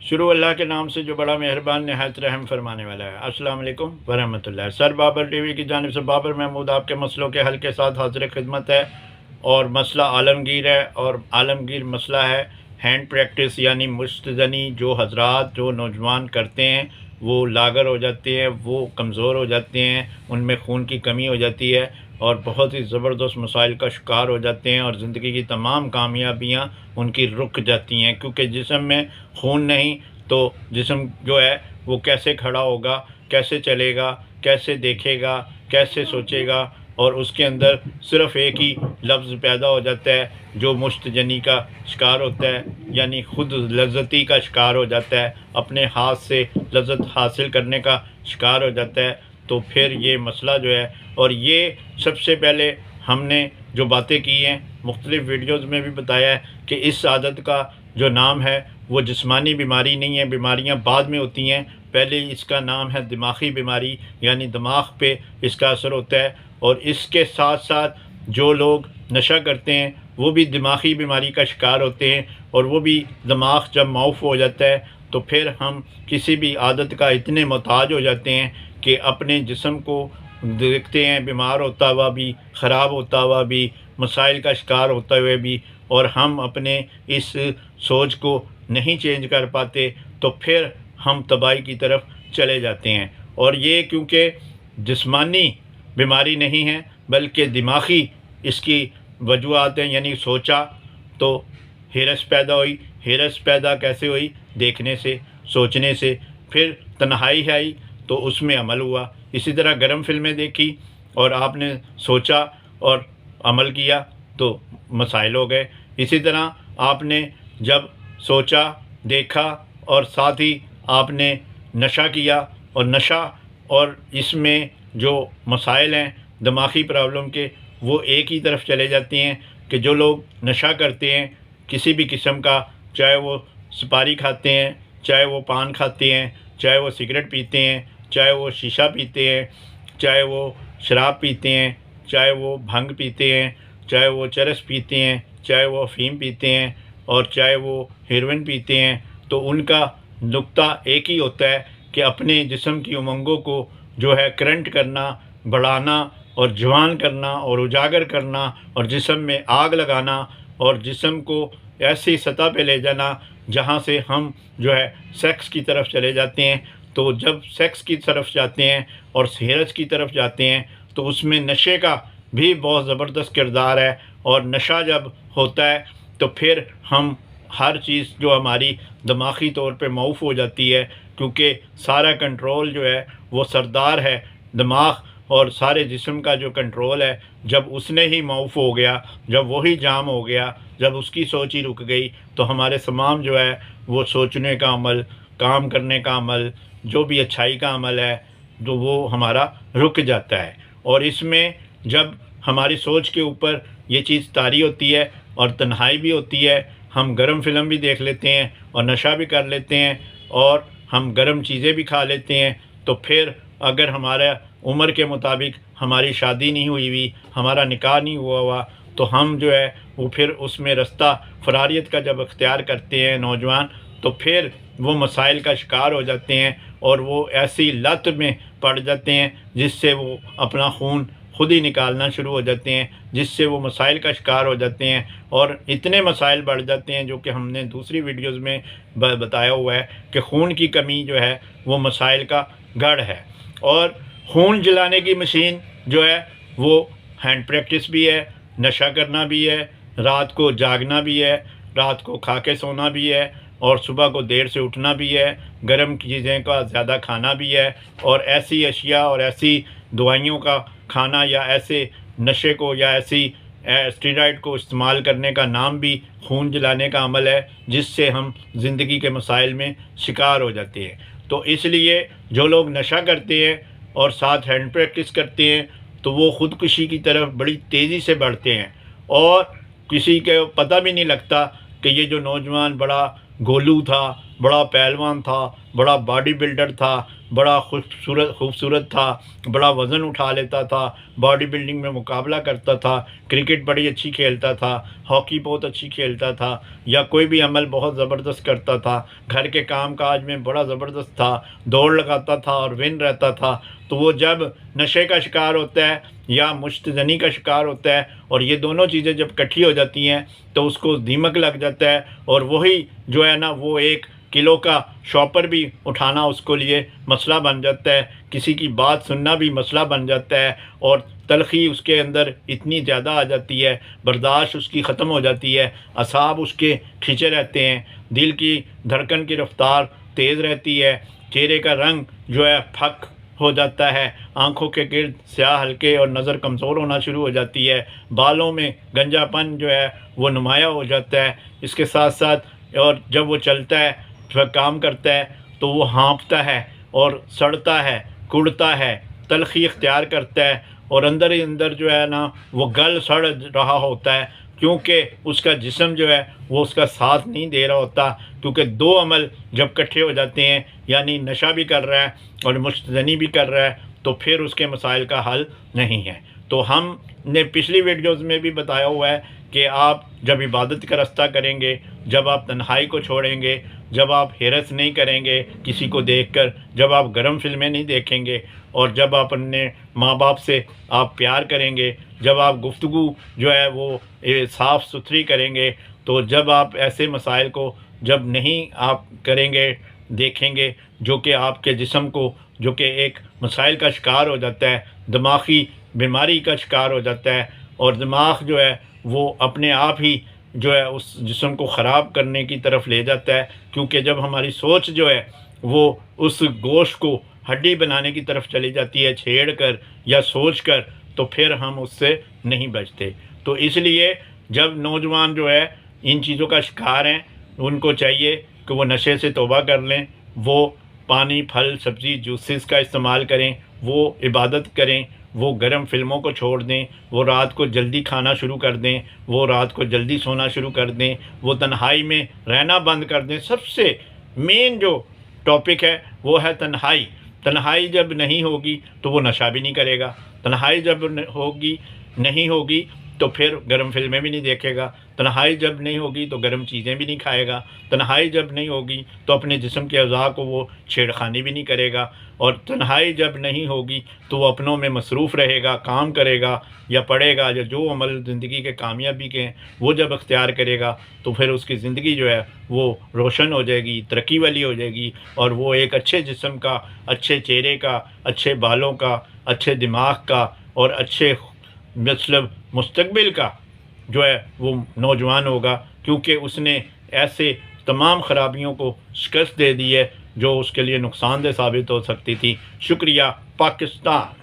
شروع اللہ کے نام سے جو بڑا مہربان نہایت رحم فرمانے والا ہے۔ السلام علیکم ورحمۃ اللہ۔ سر بابر ٹی وی کی جانب سے بابر محمود آپ کے مسئلوں کے حل کے ساتھ حاضر خدمت ہے، اور مسئلہ عالمگیر ہے، اور عالمگیر مسئلہ ہے ہینڈ پریکٹس، یعنی مشت زنی جو حضرات جو نوجوان کرتے ہیں وہ لاغر ہو جاتے ہیں، وہ کمزور ہو جاتے ہیں، ان میں خون کی کمی ہو جاتی ہے اور بہت ہی زبردست مسائل کا شکار ہو جاتے ہیں، اور زندگی کی تمام کامیابیاں ان کی رک جاتی ہیں، کیونکہ جسم میں خون نہیں تو جسم جو ہے وہ کیسے کھڑا ہوگا، کیسے چلے گا، کیسے دیکھے گا، کیسے سوچے گا، اور اس کے اندر صرف ایک ہی لفظ پیدا ہو جاتا ہے جو مشت جنی کا شکار ہوتا ہے، یعنی خود لذتی کا شکار ہو جاتا ہے، اپنے ہاتھ سے لذت حاصل کرنے کا شکار ہو جاتا ہے۔ تو پھر یہ مسئلہ جو ہے، اور یہ سب سے پہلے ہم نے جو باتیں کی ہیں مختلف ویڈیوز میں بھی بتایا ہے کہ اس عادت کا جو نام ہے وہ جسمانی بیماری نہیں ہے، بیماریاں بعد میں ہوتی ہیں، پہلے اس کا نام ہے دماغی بیماری، یعنی دماغ پہ اس کا اثر ہوتا ہے۔ اور اس کے ساتھ ساتھ جو لوگ نشہ کرتے ہیں وہ بھی دماغی بیماری کا شکار ہوتے ہیں، اور وہ بھی دماغ جب معاف ہو جاتا ہے تو پھر ہم کسی بھی عادت کا اتنے محتاج ہو جاتے ہیں کہ اپنے جسم کو دیکھتے ہیں بیمار ہوتا ہوا بھی، خراب ہوتا ہوا بھی، مسائل کا شکار ہوتے ہوئے بھی، اور ہم اپنے اس سوچ کو نہیں چینج کر پاتے تو پھر ہم تباہی کی طرف چلے جاتے ہیں۔ اور یہ کیونکہ جسمانی بیماری نہیں ہے بلکہ دماغی اس کی وجوہات ہیں، یعنی سوچا تو ہرس پیدا ہوئی، ہرس پیدا کیسے ہوئی؟ دیکھنے سے، سوچنے سے، پھر تنہائی آئی تو اس میں عمل ہوا، اسی طرح گرم فلمیں دیکھی اور آپ نے سوچا اور عمل کیا تو مسائل ہو گئے، اسی طرح آپ نے جب سوچا، دیکھا اور ساتھ ہی آپ نے نشہ کیا، اور نشہ اور اس میں جو مسائل ہیں دماغی پرابلم کے وہ ایک ہی طرف چلے جاتے ہیں کہ جو لوگ نشہ کرتے ہیں کسی بھی قسم کا، چاہے وہ سپاری کھاتے ہیں، چاہے وہ پان کھاتے ہیں، چاہے وہ سگریٹ پیتے ہیں، چاہے وہ شیشہ پیتے ہیں، چاہے وہ شراب پیتے ہیں، چاہے وہ بھنگ پیتے ہیں، چاہے وہ چرس پیتے ہیں، چاہے وہ افیم پیتے ہیں، اور چاہے وہ ہیروئن پیتے ہیں، تو ان کا نقطہ ایک ہی ہوتا ہے کہ اپنے جسم کی امنگوں کو جو ہے کرنٹ کرنا، بڑھانا اور جوان کرنا اور اجاگر کرنا، اور جسم میں آگ لگانا، اور جسم کو ایسی سطح پہ لے جانا جہاں سے ہم جو ہے سیکس کی طرف چلے جاتے ہیں۔ تو جب سیکس کی طرف جاتے ہیں اور سیرت کی طرف جاتے ہیں تو اس میں نشے کا بھی بہت زبردست کردار ہے، اور نشہ جب ہوتا ہے تو پھر ہم ہر چیز جو ہماری دماغی طور پہ معاف ہو جاتی ہے، کیونکہ سارا کنٹرول جو ہے وہ سردار ہے دماغ، اور سارے جسم کا جو کنٹرول ہے جب اس نے ہی معاف ہو گیا، جب وہی جام ہو گیا، جب اس کی سوچ ہی رک گئی تو ہمارے تمام جو ہے وہ سوچنے کا عمل، کام کرنے کا عمل، جو بھی اچھائی کا عمل ہے تو وہ ہمارا رک جاتا ہے۔ اور اس میں جب ہماری سوچ کے اوپر یہ چیز طاری ہوتی ہے اور تنہائی بھی ہوتی ہے، ہم گرم فلم بھی دیکھ لیتے ہیں اور نشہ بھی کر لیتے ہیں اور ہم گرم چیزیں بھی کھا لیتے ہیں، تو پھر اگر ہمارا عمر کے مطابق ہماری شادی نہیں ہوئی ہوئی، ہمارا نکاح نہیں ہوا ہوا، تو ہم جو ہے وہ پھر اس میں رستہ فراریت کا جب اختیار کرتے ہیں نوجوان، تو پھر وہ مسائل کا شکار ہو جاتے ہیں اور وہ ایسی لت میں پڑ جاتے ہیں جس سے وہ اپنا خون خود ہی نکالنا شروع ہو جاتے ہیں، جس سے وہ مسائل کا شکار ہو جاتے ہیں، اور اتنے مسائل بڑھ جاتے ہیں جو کہ ہم نے دوسری ویڈیوز میں بتایا ہوا ہے کہ خون کی کمی جو ہے وہ مسائل کا گڑھ ہے۔ اور خون جلانے کی مشین جو ہے وہ ہینڈ پریکٹس بھی ہے، نشہ کرنا بھی ہے، رات کو جاگنا بھی ہے، رات کو کھا کے سونا بھی ہے، اور صبح کو دیر سے اٹھنا بھی ہے، گرم چیزیں کا زیادہ کھانا بھی ہے، اور ایسی اشیاء اور ایسی دوائیوں کا کھانا یا ایسے نشے کو یا ایسی اسٹیرائڈ کو استعمال کرنے کا نام بھی خون جلانے کا عمل ہے، جس سے ہم زندگی کے مسائل میں شکار ہو جاتے ہیں۔ تو اس لیے جو لوگ نشہ کرتے ہیں اور ساتھ ہینڈ پریکٹس کرتے ہیں تو وہ خودکشی کی طرف بڑی تیزی سے بڑھتے ہیں، اور کسی کے پتہ بھی نہیں لگتا کہ یہ جو نوجوان بڑا گولو تھا، بڑا پہلوان تھا، بڑا باڈی بلڈر تھا، بڑا خوبصورت تھا، بڑا وزن اٹھا لیتا تھا، باڈی بلڈنگ میں مقابلہ کرتا تھا، کرکٹ بڑی اچھی کھیلتا تھا، ہاکی بہت اچھی کھیلتا تھا، یا کوئی بھی عمل بہت زبردست کرتا تھا، گھر کے کام کاج میں بڑا زبردست تھا، دوڑ لگاتا تھا اور ون رہتا تھا، تو وہ جب نشے کا شکار ہوتا ہے یا مشت زنی کا شکار ہوتا ہے، اور یہ دونوں چیزیں جب کٹھی ہو جاتی ہیں تو اس کو دیمک لگ جاتا ہے، اور وہی جو ہے نا وہ 1 کلو کا شاپر بھی اٹھانا اس کو لیے مسئلہ بن جاتا ہے، کسی کی بات سننا بھی مسئلہ بن جاتا ہے، اور تلخی اس کے اندر اتنی زیادہ آ جاتی ہے، برداشت اس کی ختم ہو جاتی ہے، اعصاب اس کے کھنچے رہتے ہیں، دل کی دھڑکن کی رفتار تیز رہتی ہے، چہرے کا رنگ جو ہے پھک ہو جاتا ہے، آنکھوں کے گرد سیاہ ہلکے اور نظر کمزور ہونا شروع ہو جاتی ہے، بالوں میں گنجا پن جو ہے وہ نمایاں ہو جاتا ہے، اس کے ساتھ ساتھ اور جب وہ چلتا ہے کام کرتا ہے تو وہ ہانپتا ہے اور سڑتا ہے، کڑتا ہے، تلخی اختیار کرتا ہے، اور اندر ہی اندر جو ہے نا وہ گل سڑ رہا ہوتا ہے، کیونکہ اس کا جسم جو ہے وہ اس کا ساتھ نہیں دے رہا ہوتا، کیونکہ 2 عمل جب کٹھے ہو جاتے ہیں، یعنی نشہ بھی کر رہا ہے اور مشت زنی بھی کر رہا ہے، تو پھر اس کے مسائل کا حل نہیں ہے۔ تو ہم نے پچھلی ویڈیوز میں بھی بتایا ہوا ہے کہ آپ جب عبادت کا راستہ کریں گے، جب آپ تنہائی کو چھوڑیں گے، جب آپ حرص نہیں کریں گے کسی کو دیکھ کر، جب آپ گرم فلمیں نہیں دیکھیں گے، اور جب آپ اپنے ماں باپ سے آپ پیار کریں گے، جب آپ گفتگو جو ہے وہ صاف ستھری کریں گے، تو جب آپ ایسے مسائل کو جب نہیں آپ کریں گے، دیکھیں گے، جو کہ آپ کے جسم کو جو کہ ایک مسائل کا شکار ہو جاتا ہے، دماغی بیماری کا شکار ہو جاتا ہے، اور دماغ جو ہے وہ اپنے آپ ہی جو ہے اس جسم کو خراب کرنے کی طرف لے جاتا ہے، کیونکہ جب ہماری سوچ جو ہے وہ اس گوشت کو ہڈی بنانے کی طرف چلی جاتی ہے چھیڑ کر یا سوچ کر، تو پھر ہم اس سے نہیں بچتے۔ تو اس لیے جب نوجوان جو ہے ان چیزوں کا شکار ہیں، ان کو چاہیے کہ وہ نشے سے توبہ کر لیں، وہ پانی، پھل، سبزی، جوسز کا استعمال کریں، وہ عبادت کریں، وہ گرم فلموں کو چھوڑ دیں، وہ رات کو جلدی کھانا شروع کر دیں، وہ رات کو جلدی سونا شروع کر دیں، وہ تنہائی میں رہنا بند کر دیں۔ سب سے مین جو ٹاپک ہے وہ ہے تنہائی۔ تنہائی جب نہیں ہوگی تو وہ نشہ بھی نہیں کرے گا، تنہائی جب نہیں ہوگی تو پھر گرم فلمیں بھی نہیں دیکھے گا، تنہائی جب نہیں ہوگی تو گرم چیزیں بھی نہیں کھائے گا، تنہائی جب نہیں ہوگی تو اپنے جسم کے اعضاء کو وہ چھیڑخانی بھی نہیں کرے گا، اور تنہائی جب نہیں ہوگی تو وہ اپنوں میں مصروف رہے گا، کام کرے گا یا پڑھے گا، یا جو عمل زندگی کے کامیابی کے ہیں وہ جب اختیار کرے گا، تو پھر اس کی زندگی جو ہے وہ روشن ہو جائے گی، ترقی والی ہو جائے گی، اور وہ ایک اچھے جسم کا، اچھے چہرے کا، اچھے بالوں کا، اچھے دماغ کا اور اچھے مطلب مستقبل کا جو ہے وہ نوجوان ہوگا، کیونکہ اس نے ایسے تمام خرابیوں کو شکست دے دی ہے جو اس کے لیے نقصان دہ ثابت ہو سکتی تھی۔ شکریہ پاکستان۔